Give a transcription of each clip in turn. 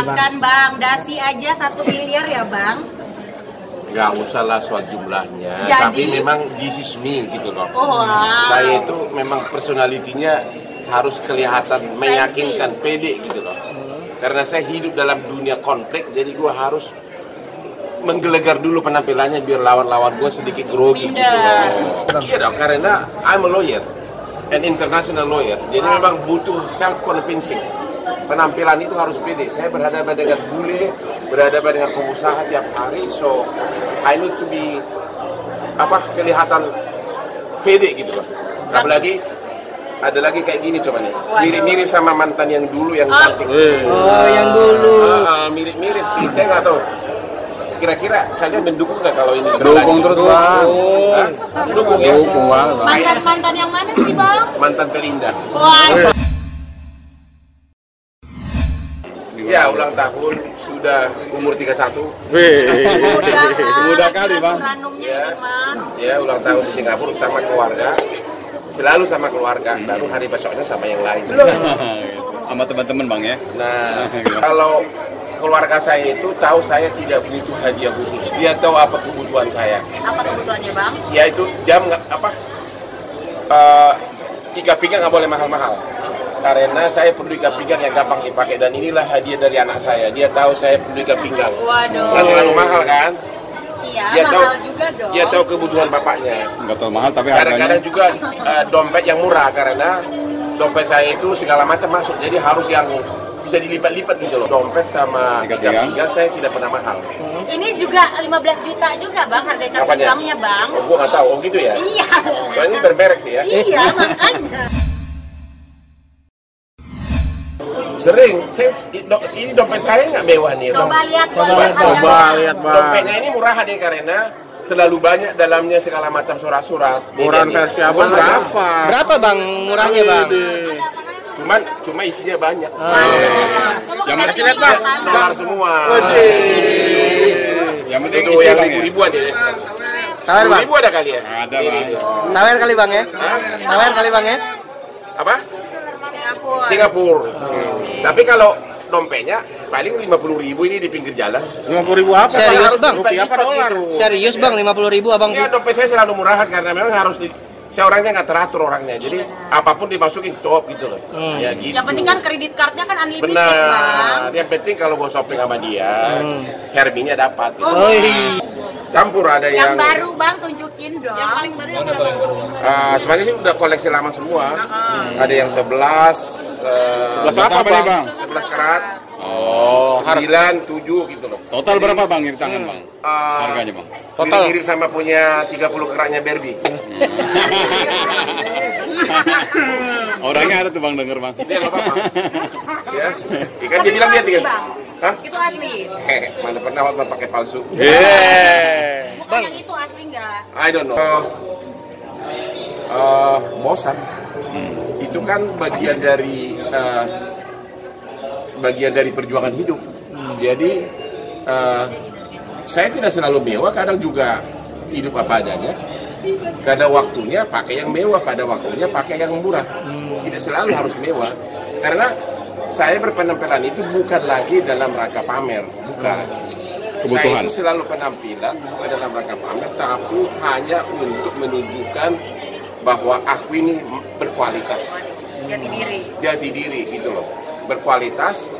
jelaskan Bang, dasi aja 1 miliar ya Bang? Nggak usah lah soal jumlahnya, jadi, tapi memang this is me gitu loh. Wow. Saya itu memang personalitinya harus kelihatan meyakinkan, pede gitu loh. Karena saya hidup dalam dunia konflik, jadi gue harus menggelegar dulu penampilannya biar lawan-lawan gue sedikit grogi gitu loh. Iya dong, karena I'm a lawyer, an international lawyer. Jadi memang butuh self-convincing. Penampilan itu harus pede. Saya berhadapan dengan bule, berhadapan dengan pengusaha tiap hari, so I need to be kelihatan pede gitu loh. Apalagi ada lagi kayak gini coba nih, mirip-mirip sama mantan yang dulu yang cantik. Oh, yang dulu. Mirip-mirip sih, saya nggak tahu. Kira-kira kalian mendukung nggak kalau ini? Dukung terus Bang. Dukung ya. Dukung Bang. Mantan yang mana sih Bang? Mantan terindah. Wah. Ya, ulang tahun sudah umur 31. Mudah kali Bang. Ya, ulang tahun di Singapura sama keluarga. Selalu sama keluarga, baru hari besoknya sama yang lain. Sama teman-teman Bang ya. Nah, kalau keluarga saya itu tahu saya tidak butuh hadiah khusus. Dia tahu apa kebutuhan saya. Apa kebutuhannya Bang? Yaitu jam ikat pinggang nggak boleh mahal-mahal. Karena saya perlu ikat pinggang yang gampang dipakai, dan inilah hadiah dari anak saya. Dia tahu saya perlu ikat pinggang. Waduh. Nggak terlalu mahal kan? Iya, Dia mahal tahu, juga dong. dia tahu kebutuhan bapaknya. Nggak terlalu mahal tapi harganya. Kadang-kadang juga dompet yang murah, karena dompet saya itu segala macam masuk. Jadi harus yang bisa dilipat-lipat gitu loh. Dompet sama ikat pinggang saya tidak pernah mahal. Ini juga 15 juta juga Bang, harga ikat pinggangnya Bang. Oh, gua nggak tahu. Oh gitu ya? Iya. Oh, ini bermerek sih ya? Iya, makanya. Sering, ini dompet saya nggak mewah nih. Coba lihat Bang. Dompetnya ini murah nih karena terlalu banyak dalamnya segala macam surat-surat. Ukuran versi apa berapa? Berapa Bang murahnya Bang? Cuma isinya banyak. Yang penting lihat Bang. Dolar semua. Yang penting itu yang ribu-ribuan ya. Sawer Bang. Ribu ada kali ya? Ada Bang. Sawer kali Bang ya? Sawer kali Bang ya? Apa? Singapura. Tapi kalau dompetnya paling 50.000 ini di pinggir jalan. 50.000 apa? Serius Bang? Rupiah apa dolar? Serius Bang, 50.000 Abang? Ya, dompet saya selalu murahan karena memang harus saya orangnya nggak teratur orangnya, jadi apapun dimasukin top gitu loh. Ya gitu. Yang penting kan kredit cardnya kan unlimited Benar. Bang. Yang penting kalau gue shopping sama dia, Herbinya dapat. Gitu. Oh, Campur ada yang baru Bang, tunjukin dong. Yang paling baru yang mana? sebenarnya sih udah koleksi lama semua. Ada yang 11 apa nih Bang? 11 karat. Oh, 9, 7 gitu loh. total berapa Bang di tangan Bang? Harganya Bang? Total mirip sama punya 30 keratnya Barbie. Orangnya ada tuh Bang, denger Bang. Dia nggak apa-apa. Ya, kan dia bilang dia tiga. Hah? Itu asli. Mana pernah waktu pakai palsu? Bang, yang itu asli nggak? I don't know. Bosan. Itu kan bagian dari perjuangan hidup. Jadi saya tidak selalu mewah, kadang juga hidup apa adanya. Karena waktunya pakai yang mewah, pada waktunya pakai yang murah. Tidak selalu harus mewah. Karena saya berpenampilan itu bukan lagi dalam rangka pamer, bukan. Kebutuhan. Saya itu selalu penampilan bukan dalam rangka pamer, tapi hanya untuk menunjukkan bahwa aku ini berkualitas. Jati diri gitu loh. Berkualitas,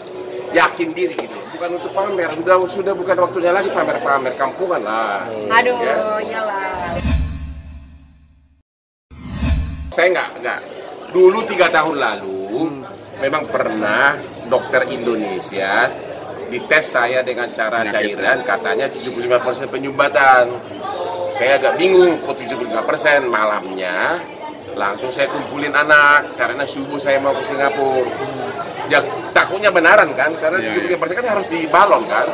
yakin diri gitu. Bukan untuk pamer, sudah bukan waktunya lagi pamer-pamer kampungan lah. Aduh, iyalah. Saya enggak. Dulu 3 tahun lalu memang pernah dokter Indonesia dites saya dengan cara cairan, katanya 75% penyumbatan. Saya agak bingung kok 75%. Malamnya langsung saya kumpulin anak karena subuh saya mau ke Singapura. Ya, takutnya benaran kan, karena 75% kan harus dibalon kan.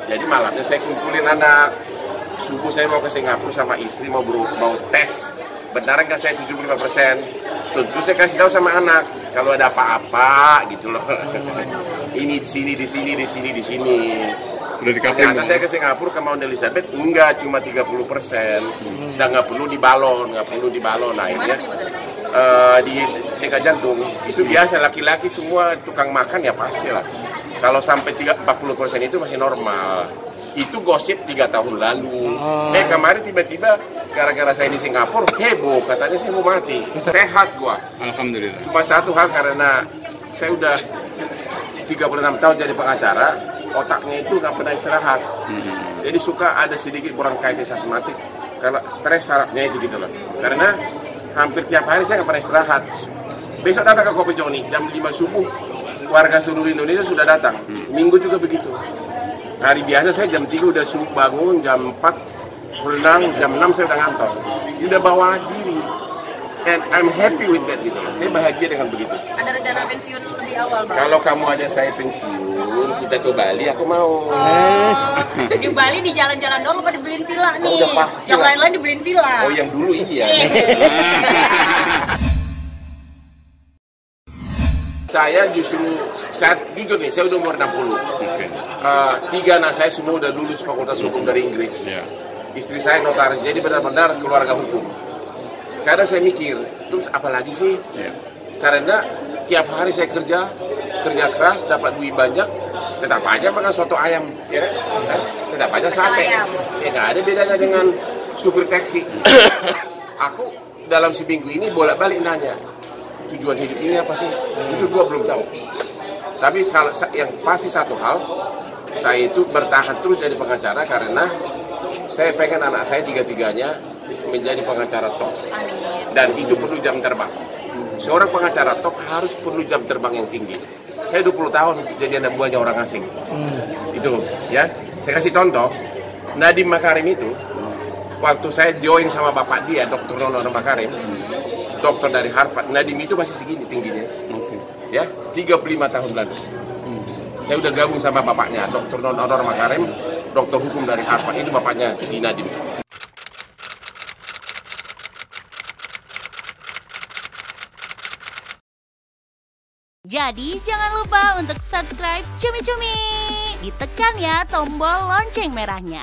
Jadi malamnya saya kumpulin anak. Subuh saya mau ke Singapura sama istri mau tes. Benaran kan saya 75%? Tentu saya kasih tahu sama anak kalau ada apa-apa gitu loh. Ini di sini. Ternyata saya ke Singapura ke Mount Elizabeth enggak, cuma 30%. Dan nggak perlu dibalon. Akhirnya di dekat jantung. Itu biasa, laki-laki semua tukang makan ya pastilah. Kalau sampai 40% itu masih normal. Itu gosip 3 tahun lalu. Kemarin tiba-tiba gara-gara saya di Singapura heboh, katanya saya mau mati. Sehat gua. Alhamdulillah. Cuma satu hal, karena saya udah 36 tahun jadi pengacara, otaknya itu nggak pernah istirahat. Jadi suka ada sedikit bronkitis asmatik karena stres sarafnya itu gitu loh. Karena hampir tiap hari saya nggak pernah istirahat. Besok datang ke Kopi Joni jam 5 subuh, warga seluruh Indonesia sudah datang. Minggu juga begitu. Hari biasa saya jam 3 udah bangun, jam 4 berenang, jam 6 saya udah ngantor. Udah bawa diri. And I'm happy with that gitu loh. Saya bahagia dengan begitu. Ada rencana pensiun lebih awal, Bang? Kalau kamu ada saya pensiun, kita ke Bali, aku mau. Di Bali di jalan-jalan doang apa dibeliin villa nih? Udah pasti Yang lah. lain-lain dibeliin villa. Oh, yang dulu iya. Saya jujur nih, saya udah umur 60. Oke. 3 anak saya semua udah lulus fakultas hukum dari Inggris. Ya. Istri saya notaris, jadi benar-benar keluarga hukum. Kadang saya mikir, terus apa lagi sih? Ya. Karena tiap hari saya kerja keras, dapat duit banyak, tetap aja makan soto ayam, ya kan? Tetap aja sate. Ayam. Ya nggak ada bedanya dengan supir taksi. Aku dalam seminggu ini bolak-balik nanya, tujuan hidup ini apa sih? Itu gua belum tahu. Tapi yang pasti satu hal, saya itu bertahan terus jadi pengacara karena saya pengen anak saya tiga-tiganya menjadi pengacara top. Dan itu perlu jam terbang. Seorang pengacara top harus perlu jam terbang yang tinggi. Saya 20 tahun jadi anak buahnya orang asing. Itu ya. Saya kasih contoh, Nadiem Makarim itu waktu saya join sama bapak dia, Dr. Nonor Makarim, dokter dari Harvard, Nadiem itu masih segini tingginya. Ya, 35 tahun lalu. Saya udah gabung sama bapaknya, Dr. Nonor Makarim, dokter hukum dari Harvard, itu bapaknya si Nadiem. Jadi jangan lupa untuk subscribe Cumi Cumi. Ditekan ya tombol lonceng merahnya.